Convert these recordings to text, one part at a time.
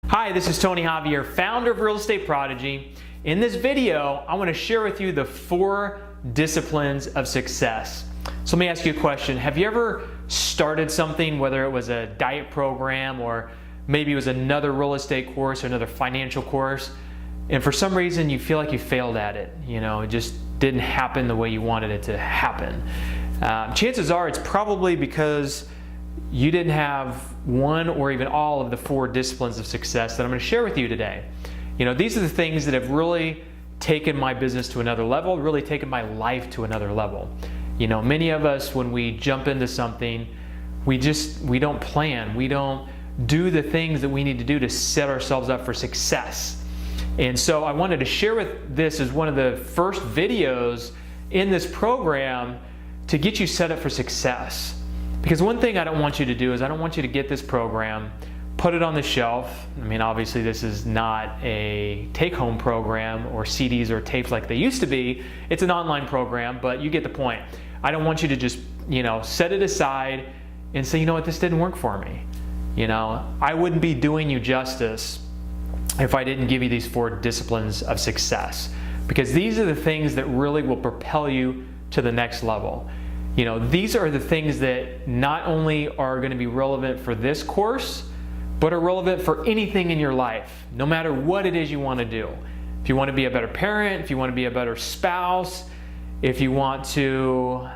Hi, this is Tony Javier, founder of Real Estate Prodigy. In this video, I want to share with you the 4 disciplines of success. So let me ask you a question. Have you ever started something, whether it was a diet program or maybe it was another real estate course or another financial course, and for some reason you feel like you failed at it? It just didn't happen the way you wanted it to happen. Chances are it's probably because you didn't have one or even all of the 4 disciplines of success that I'm going to share with you today. These are the things that have really taken my business to another level, really taken my life to another level. Many of us, when we jump into something, we don't plan. We don't do the things that we need to do to set ourselves up for success. And so I wanted to share with this as one of the first videos in this program to get you set up for success. Because one thing I don't want you to do is I don't want you to get this program, put it on the shelf. Obviously this is not a take-home program or CDs or tapes like they used to be. It's an online program, but you get the point. I don't want you to just, set it aside and say, this didn't work for me. I wouldn't be doing you justice if I didn't give you these 4 disciplines of success. Because these are the things that really will propel you to the next level. These are the things that not only are going to be relevant for this course, but are relevant for anything in your life, no matter what it is you want to do. If you want to be a better parent, if you want to be a better spouse, if you want to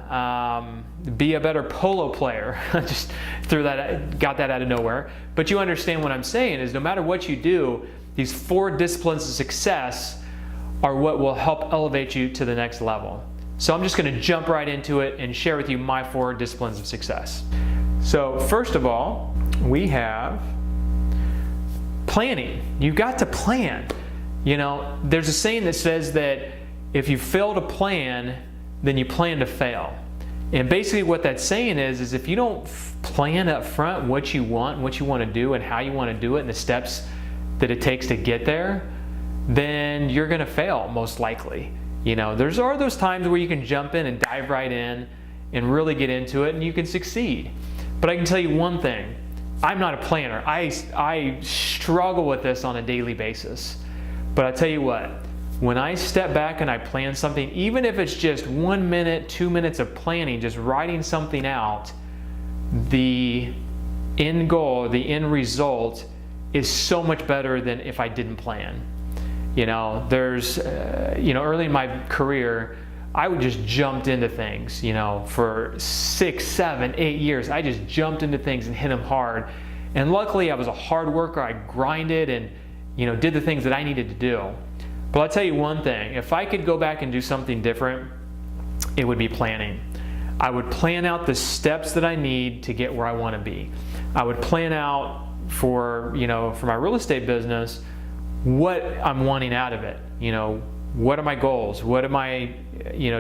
be a better polo player, just got that out of nowhere. But you understand what I'm saying is no matter what you do, these 4 disciplines of success are what will help elevate you to the next level. So I'm just going to jump right into it and share with you my 4 disciplines of success. So first of all, we have planning. You've got to plan. There's a saying that says that if you fail to plan, then you plan to fail. And basically what that's saying is if you don't plan up front what you want to do and how you want to do it and the steps that it takes to get there, then you're going to fail most likely. There are those times where you can jump in and dive right in and really get into it and you can succeed. But I can tell you one thing, I'm not a planner. I struggle with this on a daily basis. But I tell you what, when I step back and I plan something, even if it's just 1 minute, 2 minutes of planning, just writing something out, the end goal, the end result is so much better than if I didn't plan. Early in my career, I would just jumped into things, for 6, 7, 8 years. I just jumped into things and hit them hard. And luckily I was a hard worker. I grinded and, did the things that I needed to do. But I'll tell you one thing, if I could go back and do something different, it would be planning. I would plan out the steps that I need to get where I want to be. I would plan out for my real estate business, what I'm wanting out of it. What are my goals? What are my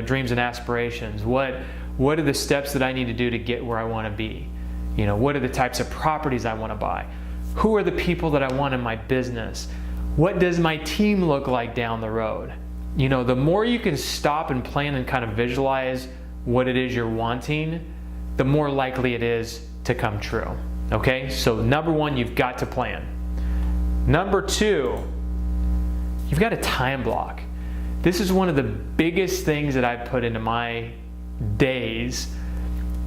dreams and aspirations? What are the steps that I need to do to get where I want to be? What are the types of properties I want to buy? Who are the people that I want in my business? What does my team look like down the road? The more you can stop and plan and kind of visualize what it is you're wanting, the more likely it is to come true. Okay? So number 1, you've got to plan. Number 2, you've got a time block. This is one of the biggest things that I've put into my days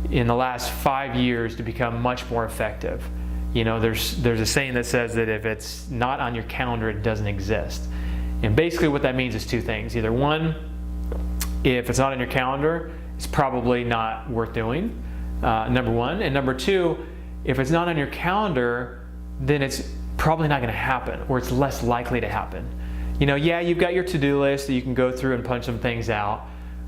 in the last 5 years to become much more effective. There's a saying that says that if it's not on your calendar, it doesn't exist. And basically what that means is 2 things. Either 1, if it's not on your calendar, it's probably not worth doing, number 1. And number 2, if it's not on your calendar, then it's probably not going to happen, or it's less likely to happen. Yeah, you've got your to-do list that you can go through and punch some things out,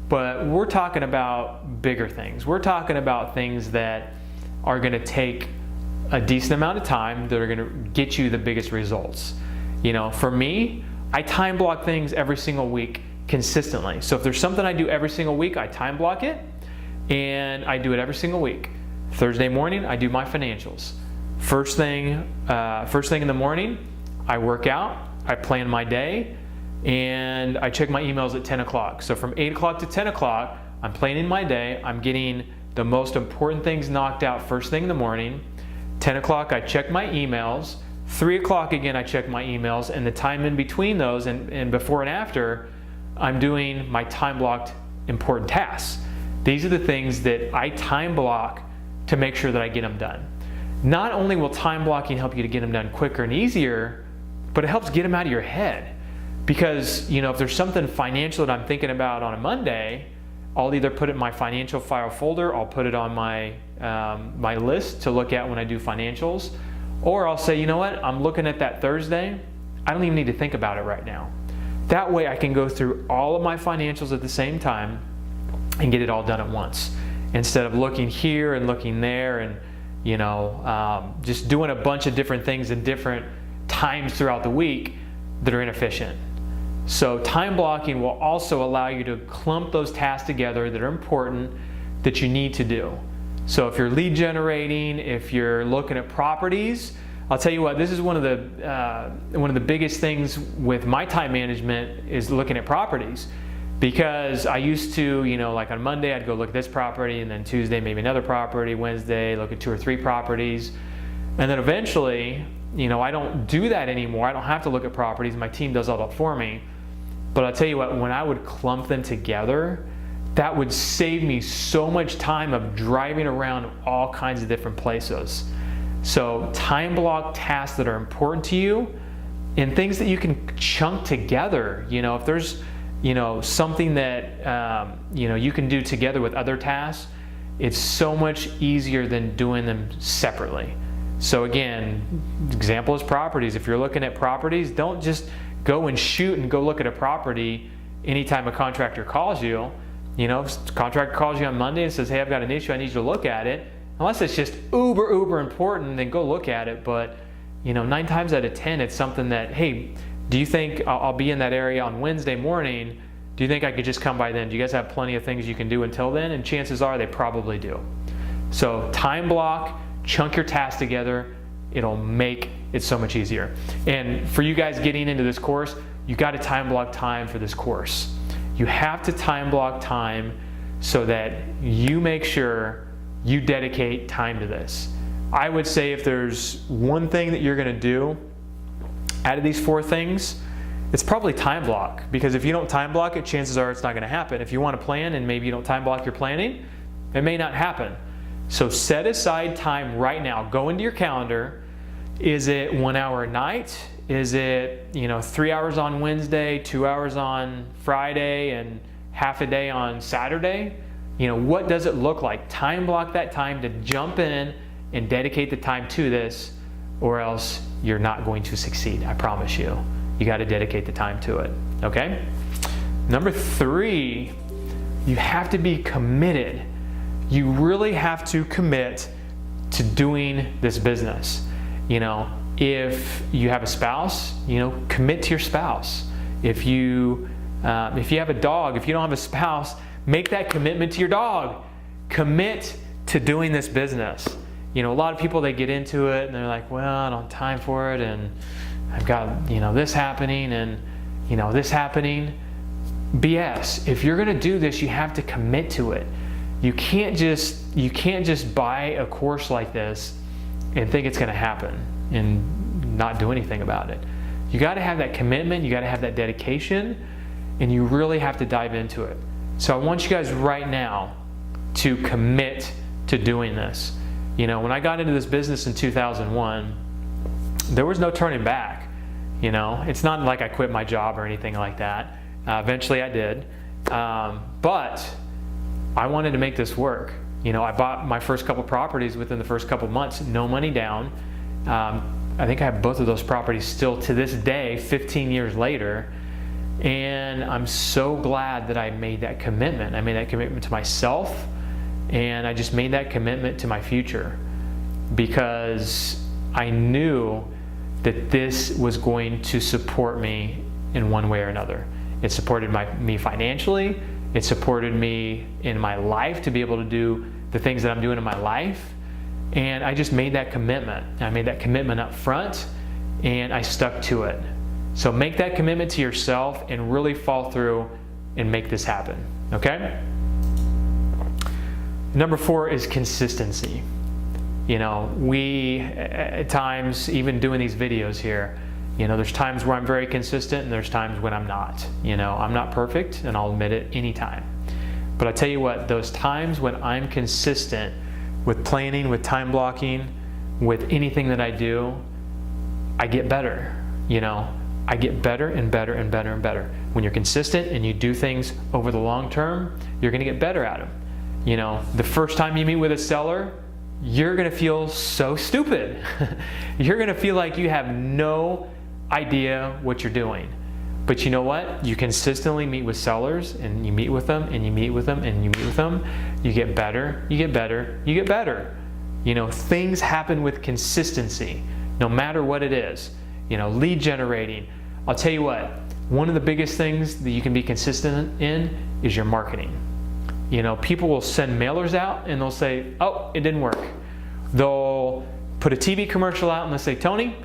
but we're talking about bigger things. We're talking about things that are going to take a decent amount of time, that are going to get you the biggest results. For me, I time block things every single week consistently. So if there's something I do every single week, I time block it, and I do it every single week. Thursday morning, I do my financials. First thing in the morning, I work out, I plan my day, and I check my emails at 10 o'clock. So from 8 o'clock to 10 o'clock, I'm planning my day. I'm getting the most important things knocked out first thing in the morning. 10 o'clock, I check my emails. 3 o'clock again, I check my emails, and the time in between those and before and after, I'm doing my time blocked important tasks. These are the things that I time block to make sure that I get them done. Not only will time blocking help you to get them done quicker and easier, but it helps get them out of your head. Because, if there's something financial that I'm thinking about on a Monday, I'll either put it in my financial file folder, I'll put it on my my list to look at when I do financials, or I'll say, you know what, I'm looking at that Thursday, I don't even need to think about it right now. That way I can go through all of my financials at the same time and get it all done at once, instead of looking here and looking there and just doing a bunch of different things in different times throughout the week that are inefficient. So time blocking will also allow you to clump those tasks together that are important that you need to do. So if you're lead generating, if you're looking at properties, I'll tell you what, this is one of the biggest things with my time management is looking at properties. Because I used to, like on Monday, I'd go look at this property, and then Tuesday, maybe another property, Wednesday, look at 2 or 3 properties. And then eventually, I don't do that anymore. I don't have to look at properties. My team does all that for me. But I'll tell you what, when I would clump them together, that would save me so much time of driving around all kinds of different places. So time block tasks that are important to you and things that you can chunk together. If there's something that you can do together with other tasks, it's so much easier than doing them separately. So again, example is properties. If you're looking at properties, don't just go and shoot and go look at a property anytime a contractor calls you. If a contractor calls you on Monday and says, hey, I've got an issue, I need you to look at it. Unless it's just uber important, then go look at it. But 9 times out of 10, it's something that, hey, do you think I'll be in that area on Wednesday morning? Do you think I could just come by then? Do you guys have plenty of things you can do until then? And chances are they probably do. So time block, chunk your tasks together. It'll make it so much easier. And for you guys getting into this course, you got to time block time for this course. You have to time block time so that you make sure you dedicate time to this. I would say if there's one thing that you're going to do out of these 4 things, it's probably time block. Because if you don't time block it, chances are it's not going to happen. If you want to plan and maybe you don't time block your planning, it may not happen. So set aside time right now. Go into your calendar. Is it 1 hour a night? Is it 3 hours on Wednesday, 2 hours on Friday, and half a day on Saturday? What does it look like? Time block that time to jump in and dedicate the time to this, or else you're not going to succeed. I promise you. You got to dedicate the time to it. Okay? Number 3, you have to be committed. You really have to commit to doing this business. If you have a spouse, commit to your spouse. If you have a dog, if you don't have a spouse, make that commitment to your dog. Commit to doing this business. A lot of people, they get into it and they're like, well, I don't have time for it, and I've got this happening and this happening. BS. If you're going to do this, you have to commit to it. You can't just buy a course like this and think it's going to happen and not do anything about it. You got to have that commitment, you got to have that dedication, and you really have to dive into it. So I want you guys right now to commit to doing this. When I got into this business in 2001, there was no turning back. It's not like I quit my job or anything like that. Eventually I did. But I wanted to make this work. I bought my first couple properties within the first couple months, no money down. I think I have both of those properties still to this day, 15 years later. And I'm so glad that I made that commitment. I made that commitment to myself, and I just made that commitment to my future, because I knew that this was going to support me in one way or another. It supported me financially. It supported me in my life to be able to do the things that I'm doing in my life. And I just made that commitment. I made that commitment up front, and I stuck to it. So make that commitment to yourself and really follow through and make this happen. Okay? Number 4 is consistency. We, at times, even doing these videos here, there's times where I'm very consistent and there's times when I'm not. I'm not perfect, and I'll admit it anytime. But I tell you what, those times when I'm consistent with planning, with time blocking, with anything that I do, I get better. I get better and better and better and better. When you're consistent and you do things over the long term, you're going to get better at them. The first time you meet with a seller, you're going to feel so stupid. You're going to feel like you have no idea what you're doing. But you know what? You consistently meet with sellers, and you meet with them, and you meet with them, and you meet with them. You get better, you get better, you get better. Things happen with consistency, no matter what it is. Lead generating. I'll tell you what, one of the biggest things that you can be consistent in is your marketing. People will send mailers out and they'll say, oh, it didn't work. They'll put a TV commercial out and they'll say, Tony,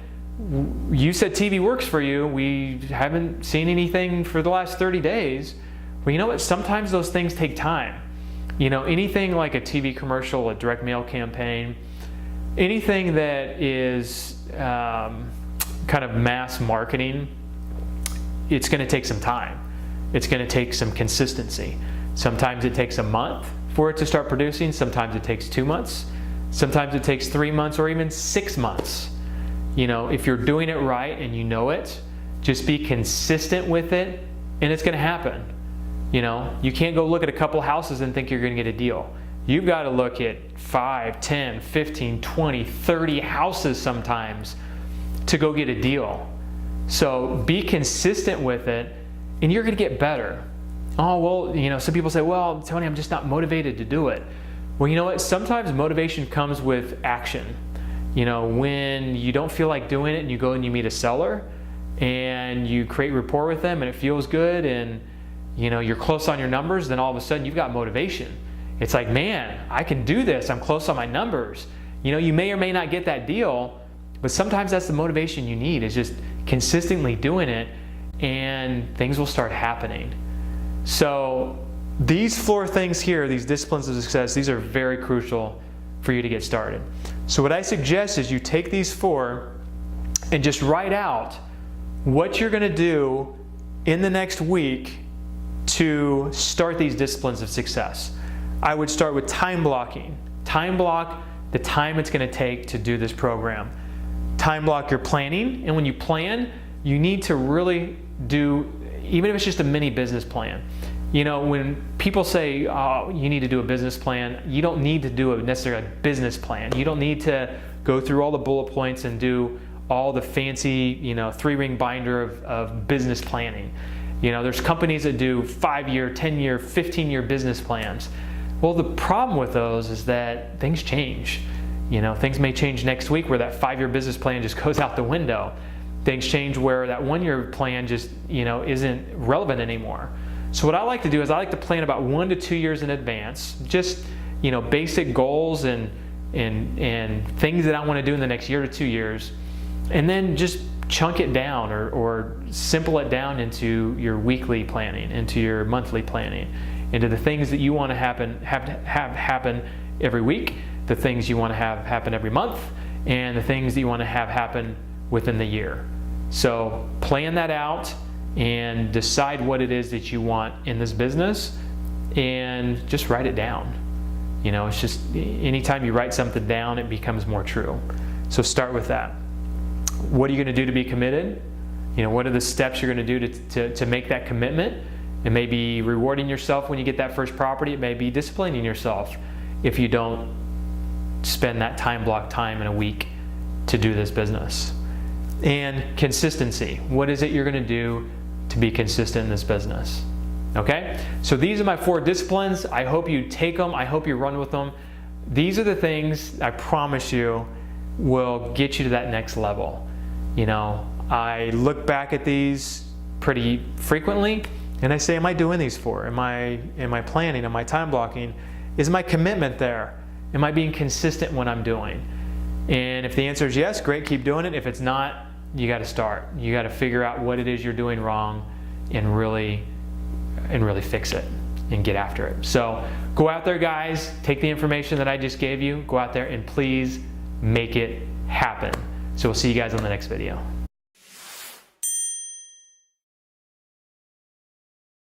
you said TV works for you. We haven't seen anything for the last 30 days. Well, you know what? Sometimes those things take time. Anything like a TV commercial, a direct mail campaign, anything that is kind of mass marketing, it's going to take some time. It's going to take some consistency. Sometimes it takes a month for it to start producing. Sometimes it takes 2 months. Sometimes it takes 3 months or even 6 months. If you're doing it right and you know it, just be consistent with it and it's going to happen. You can't go look at a couple houses and think you're going to get a deal. You've got to look at 5, 10, 15, 20, 30 houses sometimes to go get a deal. So be consistent with it and you're going to get better. Oh, well, some people say, well, Tony, I'm just not motivated to do it. Well, you know what? Sometimes motivation comes with action. When you don't feel like doing it and you go and you meet a seller and you create rapport with them and it feels good and you're close on your numbers, then all of a sudden you've got motivation. It's like, man, I can do this. I'm close on my numbers. You may or may not get that deal, but sometimes that's the motivation you need, is just consistently doing it and things will start happening. So these 4 things here, these disciplines of success, these are very crucial for you to get started. So what I suggest is you take these 4 and just write out what you're going to do in the next week to start these disciplines of success. I would start with time blocking. Time block the time it's going to take to do this program. Time block your planning, and when you plan, you need to really do, even if it's just a mini business plan. When people say, oh, you need to do a business plan, you don't need to do necessarily a business plan. You don't need to go through all the bullet points and do all the fancy, 3-ring binder of business planning. There's companies that do 5-year, 10-year, 15-year business plans. Well, the problem with those is that things change. Things may change next week where that 5-year business plan just goes out the window. Things change where that 1-year plan just, isn't relevant anymore. So what I like to do is I like to plan about 1 to 2 years in advance, just, basic goals and things that I want to do in the next year to 2 years, and then just chunk it down or simple it down into your weekly planning, into your monthly planning, into the things that you want to have happen every week, the things you want to have happen every month, and the things that you want to have happen within the year. So plan that out and decide what it is that you want in this business and just write it down. It's just anytime you write something down, it becomes more true. So start with that. What are you going to do to be committed? What are the steps you're going to do to make that commitment? It may be rewarding yourself when you get that first property. It may be disciplining yourself if you don't spend that block time in a week to do this business. And consistency. What is it you're going to do to be consistent in this business? Okay? So these are my 4 disciplines. I hope you take them. I hope you run with them. These are the things I promise you will get you to that next level. I look back at these pretty frequently and I say, am I doing these 4? Am I planning? Am I time blocking? Is my commitment there? Am I being consistent when I'm doing? And if the answer is yes, great, keep doing it. If it's not, you got to start. You got to figure out what it is you're doing wrong and really fix it and get after it. So go out there, guys, take the information that I just gave you, go out there and please make it happen. So we'll see you guys on the next video.